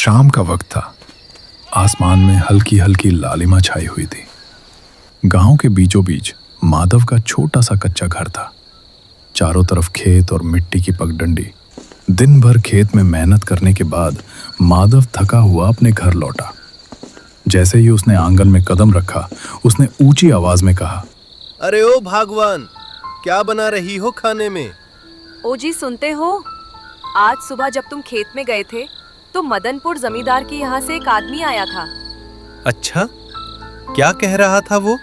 शाम का वक्त था। आसमान में हल्की हल्की लालिमा छाई हुई थी। गांव के बीचों बीच माधव का छोटा सा कच्चा घर था। चारों तरफ खेत और मिट्टी की पगडंडी। दिन भर खेत में मेहनत करने के बाद माधव थका हुआ अपने घर लौटा। जैसे ही उसने आंगन में कदम रखा, उसने ऊंची आवाज में कहा, अरे ओ भगवान, क्या बना रही हो खाने में? ओ जी, सुनते हो? आज सुबह जब तुम खेत में गए थे तो मदनपुर जमींदार के यहाँ से एक आदमी आया था। अच्छा, क्या कह रहा था वो?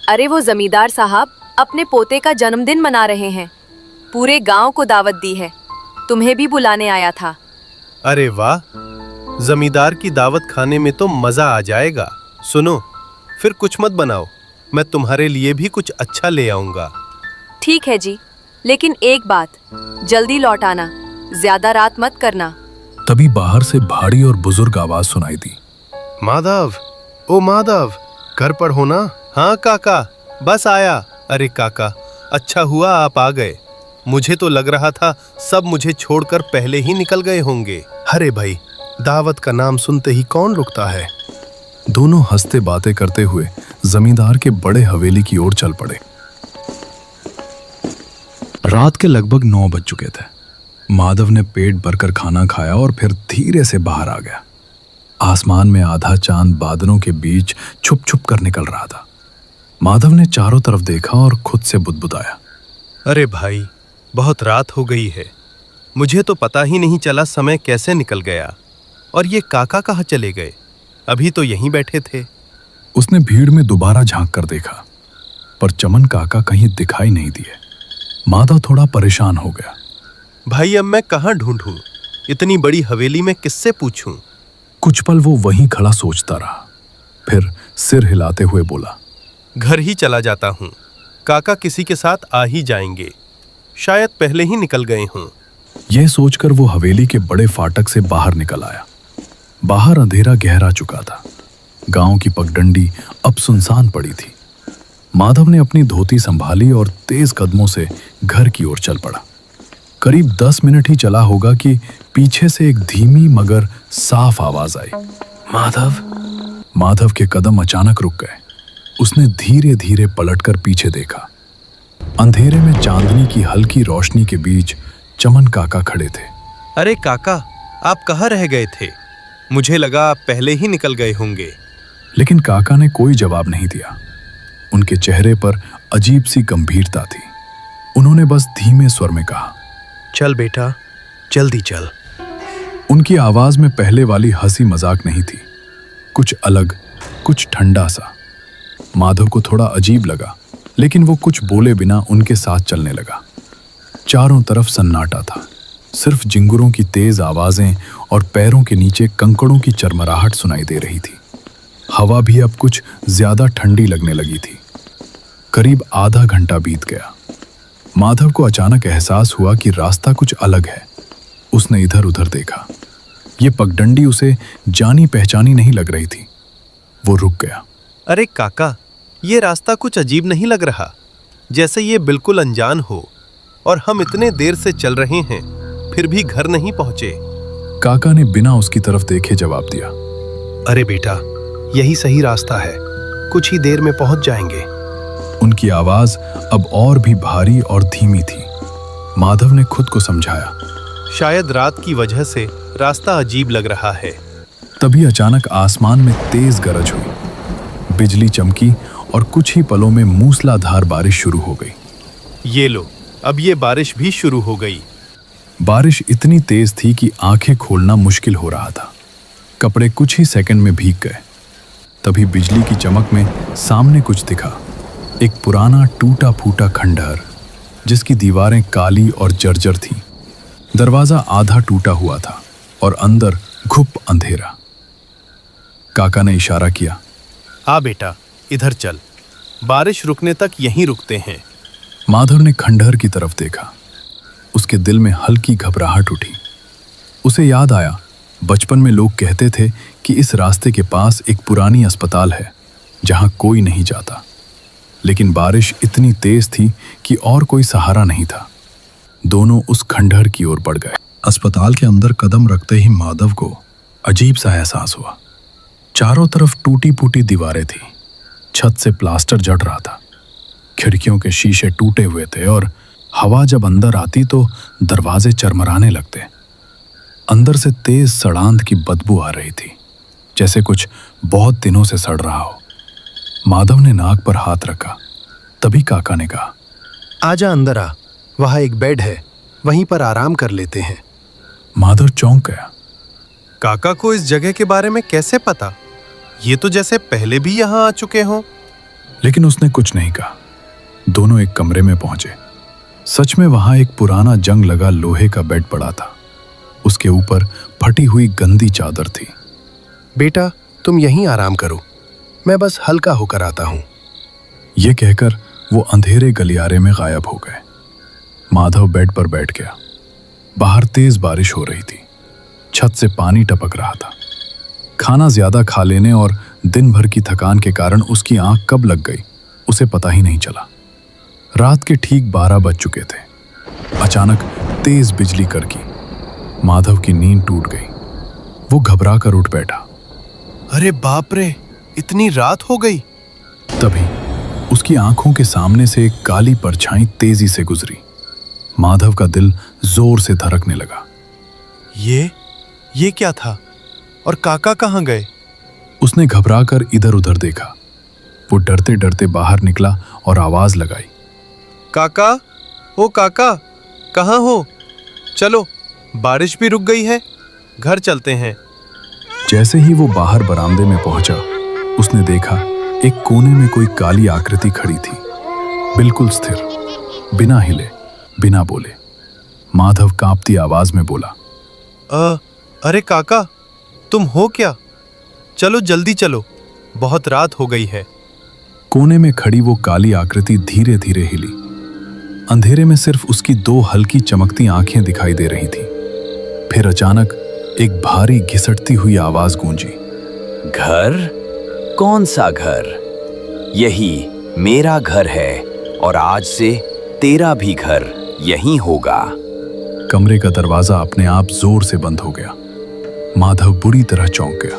अरे वो जमींदार साहब अपने पोते का जन्मदिन मना रहे हैं। पूरे गांव को दावत दी है। तुम्हें भी बुलाने आया था। अरे वाह, जमींदार की दावत खाने में तो मजा आ जाएगा। सुनो, फिर कुछ मत बनाओ, मैं तुम्हारे लिए भी कुछ अच्छा ले आऊंगा। ठीक है जी, लेकिन एक बात, जल्दी लौट आना, ज्यादा रात मत करना। तभी बाहर से भारी और बुजुर्ग आवाज सुनाई दी। माधव, ओ माधव, घर पर हो ना? हाँ काका, बस आया। अरे काका, अच्छा हुआ आप आ गए। मुझे तो लग रहा था सब मुझे छोड़कर पहले ही निकल गए होंगे। अरे भाई, दावत का नाम सुनते ही कौन रुकता है। दोनों हंसते बातें करते हुए जमींदार के बड़े हवेली की ओर चल पड़े। रात के लगभग 9 बज चुके थे। माधव ने पेट भरकर खाना खाया और फिर धीरे से बाहर आ गया। आसमान में आधा चांद बादलों के बीच छुप छुप कर निकल रहा था। माधव ने चारों तरफ देखा और खुद से बुदबुदाया, अरे भाई, बहुत रात हो गई है। मुझे तो पता ही नहीं चला समय कैसे निकल गया। और ये काका कहाँ चले गए? अभी तो यहीं बैठे थे। उसने भीड़ में दोबारा झांक कर देखा, पर चमन काका कहीं दिखाई नहीं दिए। माधव थोड़ा परेशान हो गया। भाई, अब मैं कहाँ ढूंढूं? इतनी बड़ी हवेली में किससे पूछूं? कुछ पल वो वहीं खड़ा सोचता रहा, फिर सिर हिलाते हुए बोला, घर ही चला जाता हूँ। काका किसी के साथ आ ही जाएंगे, शायद पहले ही निकल गए हों। यह सोचकर वो हवेली के बड़े फाटक से बाहर निकल आया। बाहर अंधेरा गहरा चुका था। गांव की पगडंडी अब सुनसान पड़ी थी। माधव ने अपनी धोती संभाली और तेज कदमों से घर की ओर चल पड़ा। करीब 10 मिनट ही चला होगा कि पीछे से एक धीमी मगर साफ आवाज आई, माधव। माधव के कदम अचानक रुक गए। उसने धीरे धीरे पलटकर पीछे देखा। अंधेरे में चांदनी की हल्की रोशनी के बीच चमन काका खड़े थे। अरे काका, आप कहाँ रह गए थे? मुझे लगा आप पहले ही निकल गए होंगे। लेकिन काका ने कोई जवाब नहीं दिया। उनके चेहरे पर अजीब सी गंभीरता थी। उन्होंने बस धीमे स्वर में कहा, चल बेटा, जल्दी चल। उनकी आवाज में पहले वाली हंसी मजाक नहीं थी, कुछ अलग, कुछ ठंडा सा। माधव को थोड़ा अजीब लगा, लेकिन वो कुछ बोले बिना उनके साथ चलने लगा। चारों तरफ सन्नाटा था। सिर्फ जिंगुरों की तेज आवाजें और पैरों के नीचे कंकड़ों की चरमराहट सुनाई दे रही थी। हवा भी अब कुछ ज्यादा ठंडी लगने लगी थी। करीब आधा घंटा बीत गया। माधव को अचानक एहसास हुआ कि रास्ता कुछ अलग है। उसने इधर उधर देखा। ये पगडंडी उसे जानी पहचानी नहीं लग रही थी। वो रुक गया। अरे काका, ये रास्ता कुछ अजीब नहीं लग रहा, जैसे ये बिल्कुल अनजान हो। और हम इतने देर से चल रहे हैं, फिर भी घर नहीं पहुंचे। काका ने बिना उसकी तरफ देखे जवाब दिया, अरे बेटा, यही सही रास्ता है, कुछ ही देर में पहुंच जाएंगे। उनकी आवाज अब और भी भारी और धीमी थी। माधव ने खुद को समझाया, शायद रात की वजह से रास्ता अजीब लग रहा है। तभी अचानक आसमान में तेज गरज हुई। बिजली चमकी और कुछ ही पलों में मूसलाधार बारिश शुरू हो गई। ये लो, अब ये बारिश भी शुरू हो गई। बारिश इतनी तेज थी कि आंखें खोलना मुश्किल हो रहा था। कपड़े कुछ ही सेकंड में भीग गए। तभी बिजली की चमक में सामने कुछ दिखा। एक पुराना टूटा फूटा खंडहर, जिसकी दीवारें काली और जर्जर थीं। दरवाजा आधा टूटा हुआ था और अंदर घुप अंधेरा। काका ने इशारा किया, आ बेटा, इधर चल, बारिश रुकने तक यहीं रुकते हैं। माधव ने खंडहर की तरफ देखा। उसके दिल में हल्की घबराहट उठी। उसे याद आया, बचपन में लोग कहते थे कि इस रास्ते के पास एक पुरानी अस्पताल है जहां कोई नहीं जाता। लेकिन बारिश इतनी तेज थी कि और कोई सहारा नहीं था। दोनों उस खंडहर की ओर बढ़ गए। अस्पताल के अंदर कदम रखते ही माधव को अजीब सा एहसास हुआ। चारों तरफ टूटी फूटी दीवारें थी, छत से प्लास्टर जड़ रहा था, खिड़कियों के शीशे टूटे हुए थे और हवा जब अंदर आती तो दरवाजे चरमराने लगते। अंदर से तेज सड़ांध की बदबू आ रही थी, जैसे कुछ बहुत दिनों से सड़ रहा हो। माधव ने नाक पर हाथ रखा। तभी काका ने कहा, आजा अंदर आ, वहां एक बेड है, वहीं पर आराम कर लेते हैं। माधव चौंक गया। काका को इस जगह के बारे में कैसे पता? ये तो जैसे पहले भी यहाँ आ चुके हों। लेकिन उसने कुछ नहीं कहा। दोनों एक कमरे में पहुंचे। सच में वहां एक पुराना जंग लगा लोहे का बेड पड़ा था। उसके ऊपर फटी हुई गंदी चादर थी। बेटा, तुम यहीं आराम करो, मैं बस हल्का होकर आता हूं। यह कहकर वो अंधेरे गलियारे में गायब हो गए। माधव बेड पर बैठ गया। बाहर तेज बारिश हो रही थी, छत से पानी टपक रहा था। खाना ज्यादा खा लेने और दिन भर की थकान के कारण उसकी आंख कब लग गई उसे पता ही नहीं चला। रात के ठीक 12 बज चुके थे। अचानक तेज बिजली कड़की। माधव की नींद टूट गई। वो घबरा कर उठ बैठा। अरे बाप रे, इतनी रात हो गई। तभी उसकी आंखों के सामने से एक काली परछाई तेजी से गुजरी। माधव का दिल जोर से धड़कने लगा। ये क्या था? और काका कहाँ गए? उसने घबराकर इधर उधर देखा। वो डरते डरते बाहर निकला और आवाज लगाई, काका, ओ काका, कहाँ हो? चलो, बारिश भी रुक गई है, घर चलते हैं। जैसे ही वो बाहर बरामदे में पहुंचा, उसने देखा एक कोने में कोई काली आकृति खड़ी थी, बिल्कुल स्थिर, बिना हिले, बिना बोले। माधव कांपती आवाज में बोला, अरे काका, तुम हो क्या? चलो जल्दी चलो, बहुत रात हो गई है। कोने में खड़ी वो काली आकृति धीरे धीरे हिली। अंधेरे में सिर्फ उसकी 2 हल्की चमकती आंखें दिखाई दे रही थीं। फिर अचानक एक भारी घिसटती हुई आवाज गूंजी, घर? कौन सा घर? यही मेरा घर है और आज से तेरा भी घर यहीं होगा। कमरे का दरवाजा अपने आप जोर से बंद हो गया। माधव बुरी तरह चौंक गया।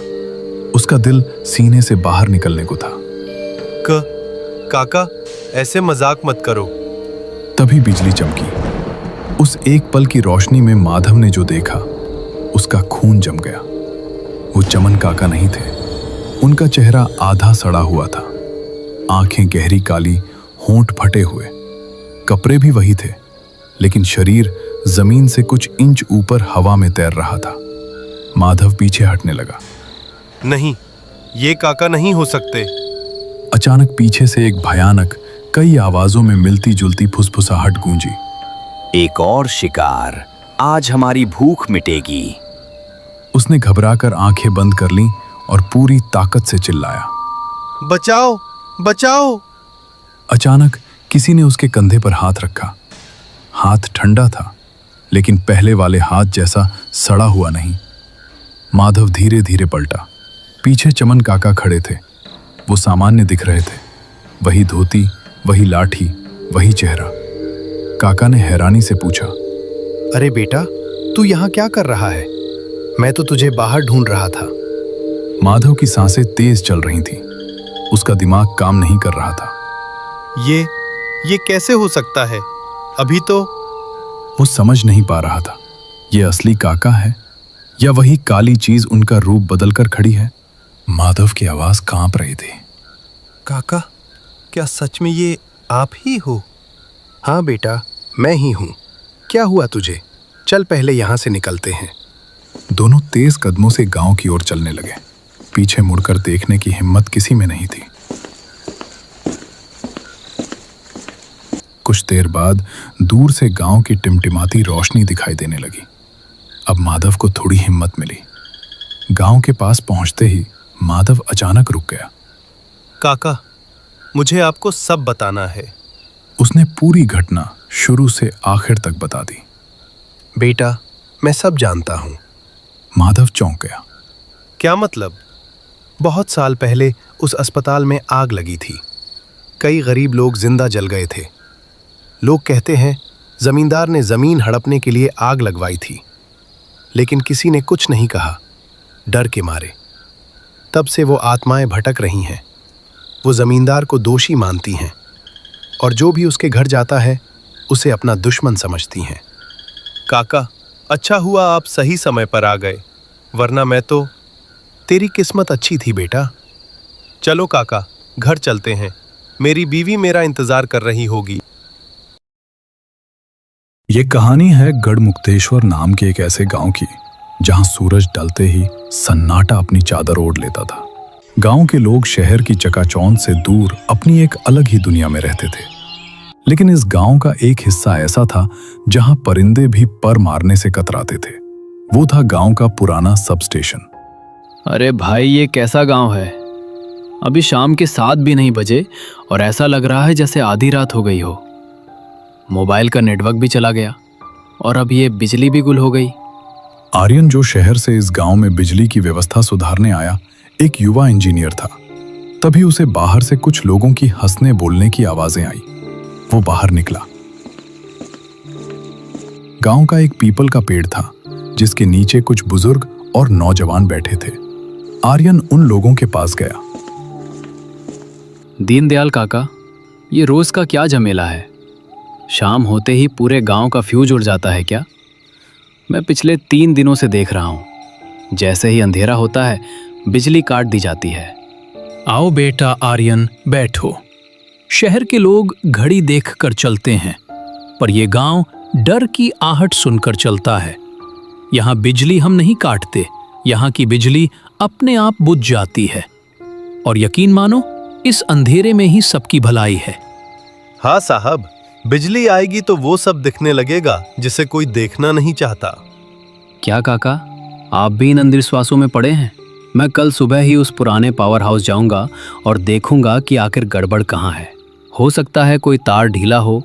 उसका दिल सीने से बाहर निकलने को था। काका, ऐसे मजाक मत करो। तभी बिजली चमकी। उस एक पल की रोशनी में माधव ने जो देखा, उसका खून जम गया। वो चमन काका नहीं थे। उनका चेहरा आधा सड़ा हुआ था, आंखें गहरी काली, होंठ फटे हुए। कपड़े भी वही थे, लेकिन शरीर जमीन से कुछ इंच ऊपर हवा में तैर रहा था। माधव पीछे हटने लगा। नहीं, ये काका नहीं हो सकते। अचानक पीछे से एक भयानक, कई आवाजों में मिलती जुलती फुसफुसाहट गूंजी। एक और शिकार, आज हमारी भूख मिटेगी। उसने घबराकर आंखें बंद कर लीं और पूरी ताकत से चिल्लाया, बचाओ, बचाओ। अचानक किसी ने उसके कंधे पर हाथ रखा। हाथ ठंडा था, लेकिन पहले वाले हाथ जैसा सड़ा हुआ नहीं। माधव धीरे धीरे पलटा। पीछे चमन काका खड़े थे। वो सामान्य दिख रहे थे, वही धोती, वही लाठी, वही चेहरा। काका ने हैरानी से पूछा, अरे बेटा, तू यहाँ क्या कर रहा है? मैं तो तुझे बाहर ढूंढ रहा था। माधव की सांसें तेज चल रही थीं। उसका दिमाग काम नहीं कर रहा था। ये कैसे हो सकता है? अभी तो वो समझ नहीं पा रहा था, ये असली काका है या वही काली चीज उनका रूप बदलकर खड़ी है। माधव की आवाज कांप रही थी, काका, क्या सच में ये आप ही हो? हाँ बेटा, मैं ही हूँ। क्या हुआ तुझे? चल पहले यहाँ से निकलते हैं। दोनों तेज कदमों से गांव की ओर चलने लगे। पीछे मुड़कर देखने की हिम्मत किसी में नहीं थी। कुछ देर बाद दूर से गांव की टिमटिमाती रोशनी दिखाई देने लगी। अब माधव को थोड़ी हिम्मत मिली। गांव के पास पहुंचते ही माधव अचानक रुक गया। काका, मुझे आपको सब बताना है। उसने पूरी घटना शुरू से आखिर तक बता दी। बेटा, मैं सब जानता हूँ। माधव चौंक गया। क्या मतलब? बहुत साल पहले उस अस्पताल में आग लगी थी। कई गरीब लोग जिंदा जल गए थे। लोग कहते हैं जमींदार ने जमीन हड़पने के लिए आग लगवाई थी, लेकिन किसी ने कुछ नहीं कहा। डर के मारे। तब से वो आत्माएं भटक रही हैं। वो जमींदार को दोषी मानती हैं और जो भी उसके घर जाता है उसे अपना दुश्मन समझती हैं। काका, अच्छा हुआ आप सही समय पर आ गए, वरना मैं तो। तेरी किस्मत अच्छी थी बेटा। चलो काका, घर चलते हैं। मेरी बीवी मेरा इंतजार कर रही होगी। ये कहानी है गढ़मुक्तेश्वर नाम के एक ऐसे गांव की जहां सूरज ढलते ही सन्नाटा अपनी चादर ओढ़ लेता था। गांव के लोग शहर की चकाचौंध से दूर अपनी एक अलग ही दुनिया में रहते थे। लेकिन इस गांव का एक हिस्सा ऐसा था जहां परिंदे भी पर मारने से कतराते थे। वो था गांव का पुराना सब स्टेशन। अरे भाई, ये कैसा गांव है? अभी शाम के 7 भी नहीं बजे और ऐसा लग रहा है जैसे आधी रात हो गई हो। मोबाइल का नेटवर्क भी चला गया और अब ये बिजली भी गुल हो गई। आर्यन, जो शहर से इस गांव में बिजली की व्यवस्था सुधारने आया, एक युवा इंजीनियर था। तभी उसे बाहर से कुछ लोगों की हंसने बोलने की आवाजें आई। वो बाहर निकला। गांव का एक पीपल का पेड़ था जिसके नीचे कुछ बुजुर्ग और नौजवान बैठे थे। आर्यन उन लोगों के पास गया। दीनदयाल काका, ये रोज का क्या झमेला है? शाम होते ही पूरे गांव का फ्यूज उड़ जाता है क्या? मैं पिछले 3 दिनों से देख रहा हूं। जैसे ही अंधेरा होता है बिजली काट दी जाती है। आओ बेटा आर्यन, बैठो। शहर के लोग घड़ी देखकर चलते हैं, पर यह गांव डर की आहट सुनकर चलता है। यहाँ बिजली हम नहीं काटते, यहाँ की बिजली अपने आप बुझ जाती है। और यकीन मानो, इस अंधेरे में ही सबकी भलाई है। हाँ साहब, बिजली आएगी तो वो सब दिखने लगेगा जिसे कोई देखना नहीं चाहता। क्या काका, आप भी इन अंधविश्वासों में पड़े हैं? मैं कल सुबह ही उस पुराने पावर हाउस जाऊंगा और देखूंगा कि आखिर गड़बड़ कहाँ है। हो सकता है कोई तार ढीला हो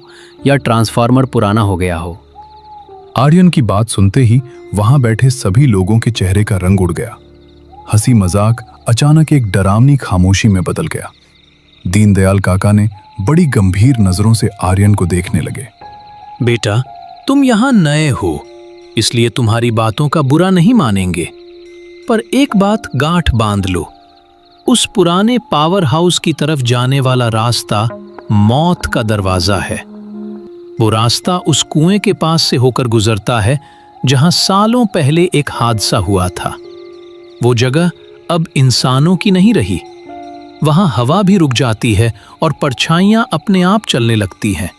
या ट्रांसफार्मर पुराना हो गया हो। आर्यन की बात सुनते ही वहां बैठे सभी लोगों के चेहरे का रंग उड़ गया। हंसी मजाक अचानक एक डरावनी खामोशी में बदल गया। दीनदयाल काका ने बड़ी गंभीर नजरों से आर्यन को देखने लगे। बेटा, तुम यहाँ नए हो, इसलिए तुम्हारी बातों का बुरा नहीं मानेंगे, पर एक बात गांठ बांध लो। उस पुराने पावर हाउस की तरफ जाने वाला रास्ता मौत का दरवाजा है। वो रास्ता उस कुएं के पास से होकर गुजरता है जहां सालों पहले एक हादसा हुआ था। वो जगह अब इंसानों की नहीं रही। वहां हवा भी रुक जाती है और परछाइयां अपने आप चलने लगती हैं।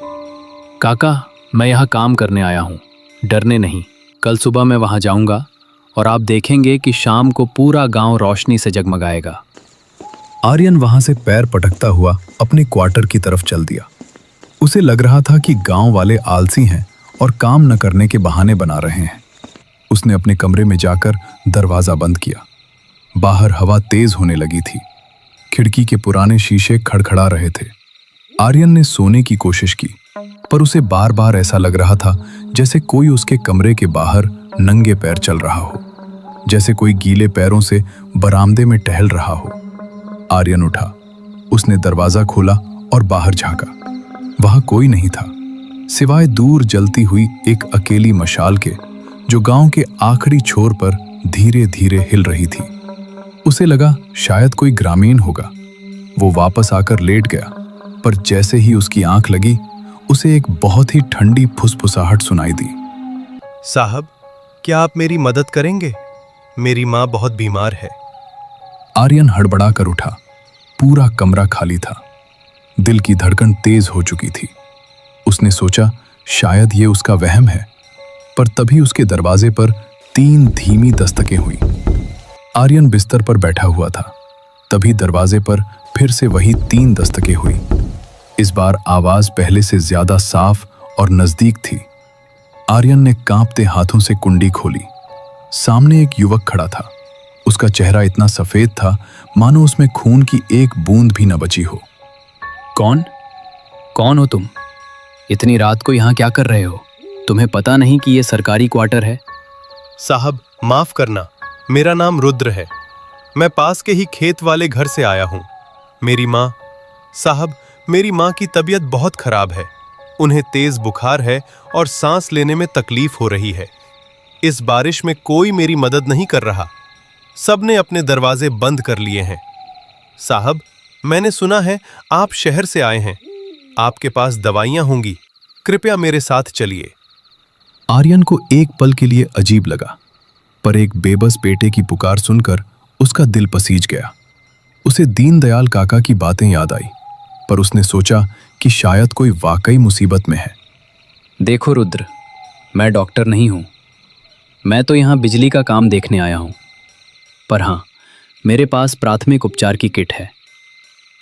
काका, मैं यहाँ काम करने आया हूँ, डरने नहीं। कल सुबह मैं वहाँ जाऊँगा और आप देखेंगे कि शाम को पूरा गांव रोशनी से जगमगाएगा। आर्यन वहां से पैर पटकता हुआ अपने क्वार्टर की तरफ चल दिया। उसे लग रहा था कि गांव वाले आलसी हैं और काम न करने के बहाने बना रहे हैं। उसने अपने कमरे में जाकर दरवाजा बंद किया। बाहर हवा तेज होने लगी थी। खिड़की के पुराने शीशे खड़खड़ा रहे थे। आर्यन ने सोने की कोशिश की, पर उसे बार बार ऐसा लग रहा था जैसे कोई उसके कमरे के बाहर नंगे पैर चल रहा हो, जैसे कोई गीले पैरों से बरामदे में टहल रहा हो। आर्यन उठा, उसने दरवाजा खोला और बाहर झांका। वहां कोई नहीं था, सिवाय दूर जलती हुई एक अकेली मशाल के, जो गांव के आखिरी छोर पर धीरे धीरे हिल रही थी। उसे लगा शायद कोई ग्रामीण होगा। वो वापस आकर लेट गया, पर जैसे ही उसकी आंख लगी उसे एक बहुत ही ठंडी फुसफुसाहट सुनाई दी। साहब, क्या आप मेरी मदद करेंगे? मेरी माँ बहुत बीमार है। आर्यन हड़बड़ा कर उठा। पूरा कमरा खाली था। दिल की धड़कन तेज हो चुकी थी। उसने सोचा शायद ये उसका वहम है, पर तभी उसके दरवाजे पर 3 धीमी दस्तकें हुई। आर्यन बिस्तर पर बैठा हुआ था। तभी दरवाजे पर फिर से वही 3 दस्तकें हुई। इस बार आवाज पहले से ज्यादा साफ और नजदीक थी। आर्यन ने कांपते हाथों से कुंडी खोली। सामने एक युवक खड़ा था। उसका चेहरा इतना सफेद था मानो उसमें खून की एक बूंद भी न बची हो। कौन हो तुम? इतनी रात को यहाँ क्या कर रहे हो? तुम्हें पता नहीं कि ये सरकारी क्वार्टर है? साहब, माफ करना, मेरा नाम रुद्र है। मैं पास के ही खेत वाले घर से आया हूँ। मेरी माँ, साहब, मेरी माँ की तबीयत बहुत खराब है। उन्हें तेज बुखार है और सांस लेने में तकलीफ हो रही है। इस बारिश में कोई मेरी मदद नहीं कर रहा। सबने अपने दरवाजे बंद कर लिए हैं। साहब, मैंने सुना है आप शहर से आए हैं। आपके पास दवाइयां होंगी, कृपया मेरे साथ चलिए। आर्यन को एक पल के लिए अजीब लगा, पर एक बेबस बेटे की पुकार सुनकर उसका दिल पसीज गया। उसे दीनदयाल काका की बातें याद आई, पर उसने सोचा कि शायद कोई वाकई मुसीबत में है। देखो रुद्र, मैं डॉक्टर नहीं हूँ। मैं तो यहाँ बिजली का काम देखने आया हूँ। पर हाँ, मेरे पास प्राथमिक उपचार की किट है।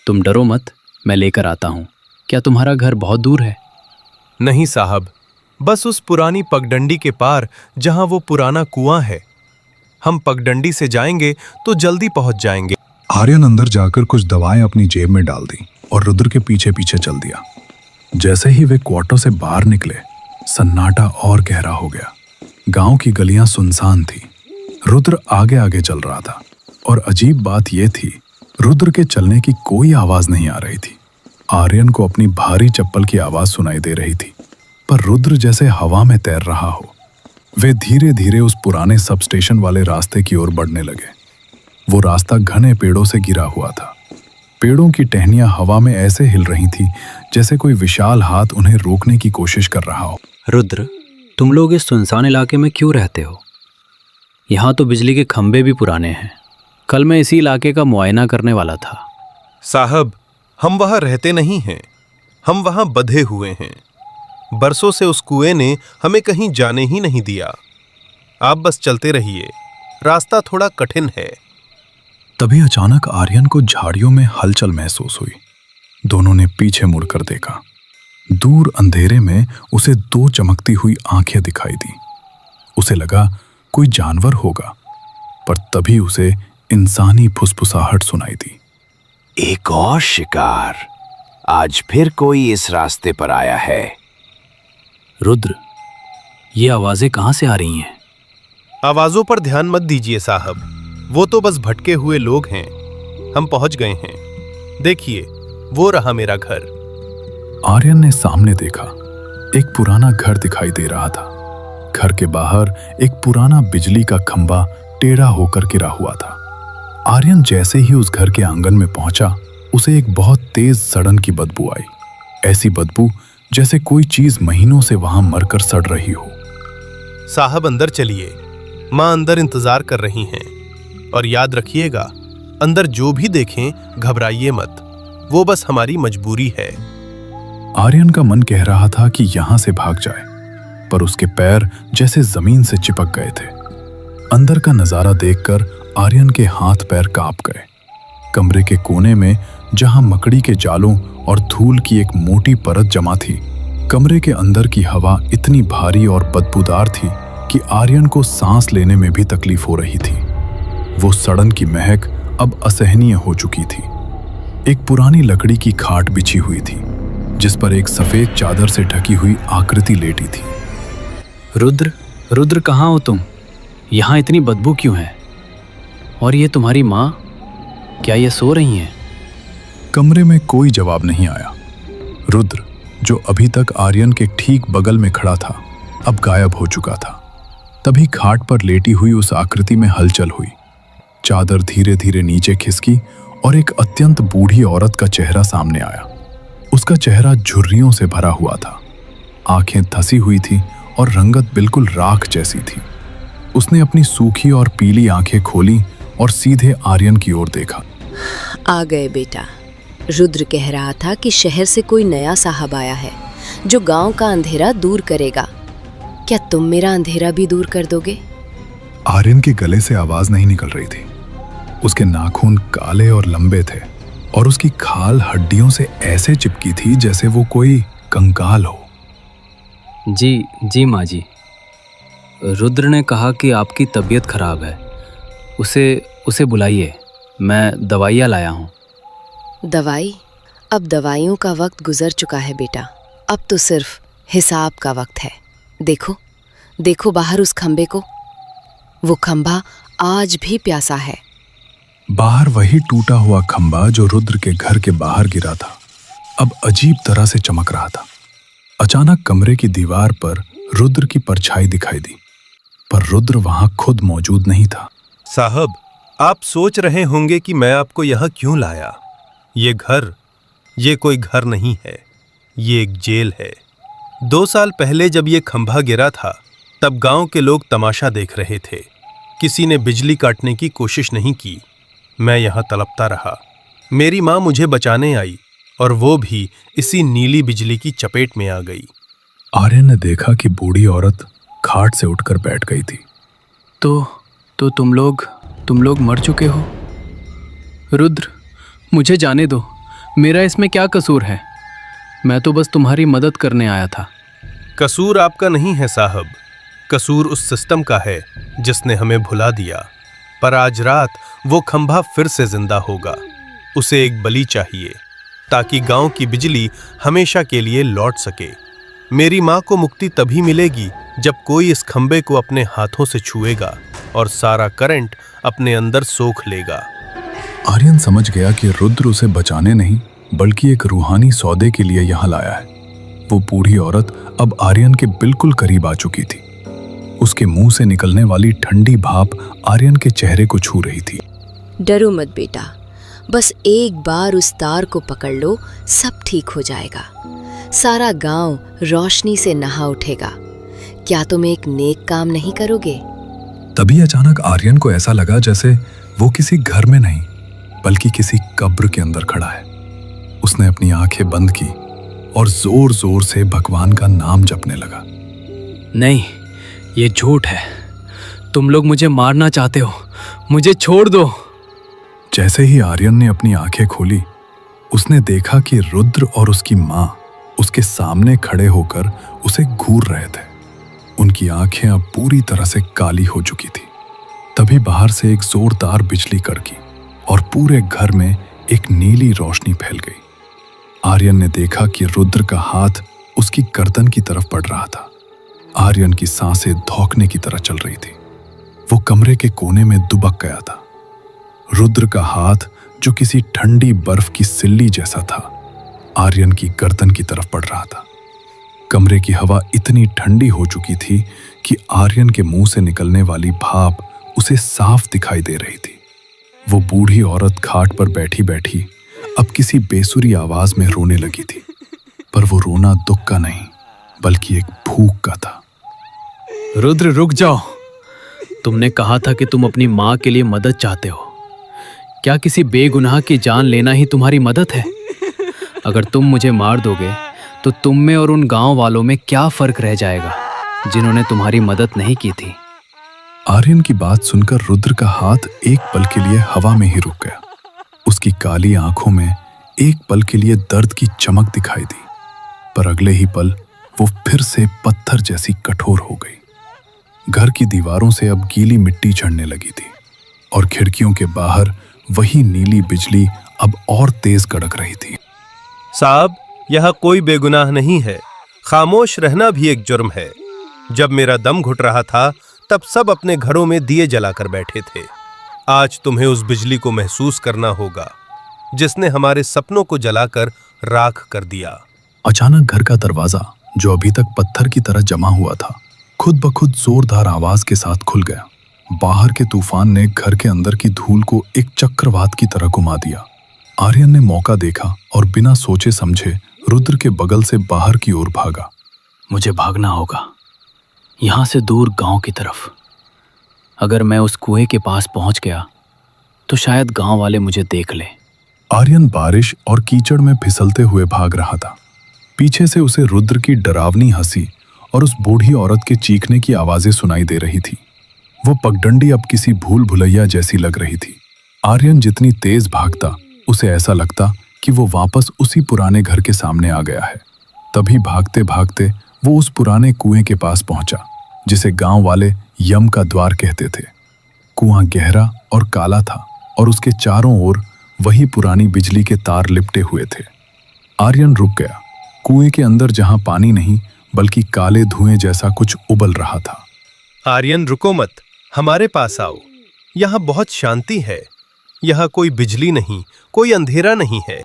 तुम डरो मत, मैं लेकर आता हूँ। क्या तुम्हारा घर बहुत दूर है? नहीं साहब, बस उस पुरानी पगडंडी के पार जहां वो पुराना कुआं है। हम पगडंडी से जाएंगे तो जल्दी पहुंच जाएंगे। आर्यन अंदर जाकर कुछ दवाएं अपनी जेब में डाल दी और रुद्र के पीछे पीछे चल दिया। जैसे ही वे क्वार्टर से बाहर निकले, सन्नाटा और गहरा हो गया। गांव की गलियां सुनसान थी। रुद्र आगे आगे चल रहा था, और अजीब बात यह थी, रुद्र के चलने की कोई आवाज नहीं आ रही थी। आर्यन को अपनी भारी चप्पल की आवाज सुनाई दे रही थी, पर रुद्र जैसे हवा में तैर रहा हो। वे धीरे धीरे उस पुराने सब स्टेशन वाले रास्ते की ओर बढ़ने लगे। वो रास्ता घने पेड़ों से घिरा हुआ था। पेड़ों की टहनियां हवा में ऐसे हिल रही थी जैसे कोई विशाल हाथ उन्हें रोकने की कोशिश कर रहा हो। रुद्र, तुम लोग इस सुनसान इलाके में क्यों रहते हो? यहाँ तो बिजली के खंभे भी पुराने हैं। कल मैं इसी इलाके का मुआयना करने वाला था। साहब, हम वहां रहते नहीं हैं, हम वहां बंधे हुए हैं। बरसों से उस कुएं ने हमें कहीं जाने ही नहीं दिया। आप बस चलते रहिए, रास्ता थोड़ा कठिन है। तभी अचानक आर्यन को झाड़ियों में हलचल महसूस हुई। दोनों ने पीछे मुड़कर देखा। दूर अंधेरे में उसे दो चमकती हुई आंखें दिखाई दी। उसे लगा कोई जानवर होगा, पर तभी उसे इंसानी फुसफुसाहट सुनाई दी। एक और शिकार। आज फिर कोई इस रास्ते पर आया है। रुद्र, ये आवाजें कहाँ से आ रही हैं? आवाजों पर ध्यान मत दीजिए साहब, वो तो बस भटके हुए लोग हैं। हम पहुंच गए हैं। देखिए, वो रहा मेरा घर। आर्यन ने सामने देखा। एक पुराना घर दिखाई दे रहा था। घर के बाहर एक पुराना बिजली का खंभा टेढ़ा होकर गिरा हुआ था। आर्यन जैसे ही उस घर के आंगन में पहुंचा, उसे एक बहुत तेज सड़न की बदबू आई। ऐसी बदबू जैसे कोई चीज महीनों से वहां मरकर सड़ रही हो। साहब, अंदर चलिए, माँ अंदर इंतजार कर रही हैं। और याद रखिएगा, अंदर जो भी देखें घबराइए मत, वो बस हमारी मजबूरी है। आर्यन का मन कह रहा था कि यहां से भाग जाए, पर उसके पैर जैसे जमीन से चिपक गए थे। अंदर का नजारा देखकर आर्यन के हाथ पैर कांप गए। कमरे के कोने में, जहां मकड़ी के जालों और धूल की एक मोटी परत जमा थी, कमरे के अंदर की हवा इतनी भारी और बदबूदार थी कि आर्यन को सांस लेने में भी तकलीफ हो रही थी। वो सड़न की महक अब असहनीय हो चुकी थी। एक पुरानी लकड़ी की खाट बिछी हुई थी, जिस पर एक सफेद चादर से ढकी हुई आकृति लेटी थी। रुद्र, रुद्र कहाँ हो तुम? यहाँ इतनी बदबू क्यों है? और ये तुम्हारी माँ, क्या ये सो रही हैं? कमरे में कोई जवाब नहीं आया। रुद्र, जो अभी तक आर्यन के ठीक बगल में खड़ा था, अब गायब हो चुका था। तभी खाट पर लेटी हुई उस आकृति में हलचल हुई। चादर धीरे धीरे नीचे खिसकी और एक अत्यंत बूढ़ी औरत का चेहरा सामने आया। उसका चेहरा झुर्रियों से भरा हुआ था। आंखें धसी हुई थी और रंगत बिल्कुल राख जैसी थी। उसने अपनी सूखी और पीली आंखें खोली और सीधे आर्यन की ओर देखा। आ गए बेटा। रुद्र कह रहा था कि शहर से कोई नया साहब आया है जो गांव का अंधेरा दूर करेगा। क्या तुम मेरा अंधेरा भी दूर कर दोगे? आर्यन के गले से आवाज नहीं निकल रही थी। उसके नाखून काले और लंबे थे और उसकी खाल हड्डियों से ऐसे चिपकी थी जैसे वो कोई कंकाल हो। जी माँ जी। रुद्र ने कहा कि आपकी तबीयत खराब है। उसे बुलाइए, मैं दवाइयाँ लाया हूँ। दवाई? अब दवाइयों का वक्त गुजर चुका है बेटा। अब तो सिर्फ हिसाब का वक्त है। देखो, देखो बाहर उस खंबे को। वो खंबा आज भी प्यासा है। बाहर वही टूटा हुआ खंबा जो रुद्र के घर के बाहर गिरा था, अब अजीब तरह से चमक रहा था। अचानक कमरे की दीवार पर रुद्र की परछाई दिखाई दी, पर रुद्र वहां खुद मौजूद नहीं था। साहब, आप सोच रहे होंगे कि मैं आपको यहां क्यों लाया। ये कोई घर नहीं है, ये एक जेल है। 2 साल पहले जब ये खंभा गिरा था, तब गांव के लोग तमाशा देख रहे थे। किसी ने बिजली काटने की कोशिश नहीं की। मैं यहां तड़पता रहा। मेरी माँ मुझे बचाने आई और वो भी इसी नीली बिजली की चपेट में आ गई। आर्यन ने देखा कि बूढ़ी औरत खाट से उठकर बैठ गई थी। तो तुम लोग मर चुके हो? रुद्र, मुझे जाने दो। मेरा इसमें क्या कसूर है? मैं तो बस तुम्हारी मदद करने आया था। कसूर आपका नहीं है साहब, कसूर उस सिस्टम का है जिसने हमें भुला दिया। पर आज रात वो खंभा फिर से जिंदा होगा। उसे एक बलि चाहिए ताकि गांव की बिजली हमेशा के लिए लौट सके। मेरी माँ को मुक्ति तभी मिलेगी जब कोई इस खंबे को अपने हाथों से छुएगा और सारा करंट अपने अंदर सोख लेगा। आर्यन समझ गया कि रुद्र उसे बचाने नहीं बल्कि एक रूहानी सौदे के लिए यहाँ लाया है। वो बूढ़ी औरत अब आर्यन के बिल्कुल करीब आ चुकी थी। उसके मुंह से निकलने वाली ठंडी भाप आर्यन के चेहरे को छू रही थी। डरो मत बेटा, बस एक बार उस तार को पकड़ लो, सब ठीक हो जाएगा। सारा गांव रोशनी से नहा उठेगा। क्या तुम एक नेक काम नहीं करोगे? तभी अचानक आर्यन को ऐसा लगा जैसे वो किसी घर में नहीं बल्कि किसी कब्र के अंदर खड़ा है। उसने अपनी आंखें बंद की और जोर जोर से भगवान का नाम जपने लगा। नहीं, ये झूठ है। तुम लोग मुझे मारना चाहते हो, मुझे छोड़ दो। जैसे ही आर्यन ने अपनी आंखें खोली, उसने देखा कि रुद्र और उसकी माँ उसके सामने खड़े होकर उसे घूर रहे थे। उनकी आंखें अब पूरी तरह से काली हो चुकी थी। तभी बाहर से एक जोरदार बिजली कड़की और पूरे घर में एक नीली रोशनी फैल गई। आर्यन ने देखा कि रुद्र का हाथ उसकी गर्दन की तरफ बढ़ रहा था। आर्यन की सांसें धौंकने की तरह चल रही थी। वो कमरे के कोने में दुबक गया था। रुद्र का हाथ, जो किसी ठंडी बर्फ की सिल्ली जैसा था, आर्यन की गर्दन की तरफ बढ़ रहा था। कमरे की हवा इतनी ठंडी हो चुकी थी कि आर्यन के मुंह से निकलने वाली भाप उसे साफ दिखाई दे रही थी। वो बूढ़ी औरत खाट पर बैठी बैठी अब किसी बेसुरी आवाज में रोने लगी थी, पर वो रोना दुख का नहीं बल्कि एक भूख का था। रुद्र, रुक जाओ। तुमने कहा था कि तुम अपनी माँ के लिए मदद चाहते हो। क्या किसी बेगुनाह की जान लेना ही तुम्हारी मदद है? अगर तुम मुझे मार दोगे तो तुम में और उन गांव वालों में क्या फर्क रह जाएगा जिन्होंने तुम्हारी मदद नहीं की थी? आर्यन की बात सुनकर रुद्र का हाथ एक पल के लिए हवा में ही रुक गया। उसकी काली आंखों में एक पल के लिए दर्द की चमक दिखाई दी, पर अगले ही पल वो फिर से पत्थर जैसी कठोर हो गई। घर की दीवारों से अब गीली मिट्टी झड़ने लगी थी और खिड़कियों के बाहर वही नीली बिजली अब और तेज कड़क रही थी। साहब, यह कोई बेगुनाह नहीं है। खामोश रहना भी एक जुर्म है। जब मेरा दम घुट रहा था तब सब अपने घरों में दिए जलाकर बैठे थे। आज तुम्हें उस बिजली को महसूस करना होगा जिसने हमारे सपनों को जलाकर राख कर दिया। अचानक घर का दरवाजा, जो अभी तक पत्थर की तरह जमा हुआ था, खुद ब खुद जोरदार आवाज के साथ खुल गया। बाहर के तूफान ने घर के अंदर की धूल को एक चक्रवात की तरह घुमा दिया। आर्यन ने मौका देखा और बिना सोचे समझे रुद्र के बगल से बाहर की ओर भागा। मुझे भागना होगा, यहां से दूर गांव की तरफ। अगर मैं उस कुएं के पास पहुंच गया तो शायद गांव वाले मुझे देख लें। आर्यन बारिश और कीचड़ में फिसलते हुए भाग रहा था। पीछे से उसे रुद्र की डरावनी हंसी और उस बूढ़ी औरत के चीखने की आवाजें सुनाई दे रही थी। वो पगडंडी अब किसी भूल भुलैया जैसी लग रही थी। आर्यन जितनी तेज भागता, उसे ऐसा लगता कि वो वापस उसी पुराने घर के सामने आ गया है। तभी भागते भागते वो उस पुराने कुएं के पास पहुंचा जिसे गांव वाले यम का द्वार कहते थे। कुआं गहरा और काला था और उसके चारों ओर वही पुरानी बिजली के तार लिपटे हुए थे। आर्यन रुक गया। कुएं के अंदर जहां पानी नहीं बल्कि काले धुएं जैसा कुछ उबल रहा था। आर्यन, रुको मत, हमारे पास आओ। यहाँ बहुत शांति है। यहाँ कोई बिजली नहीं, कोई अंधेरा नहीं है।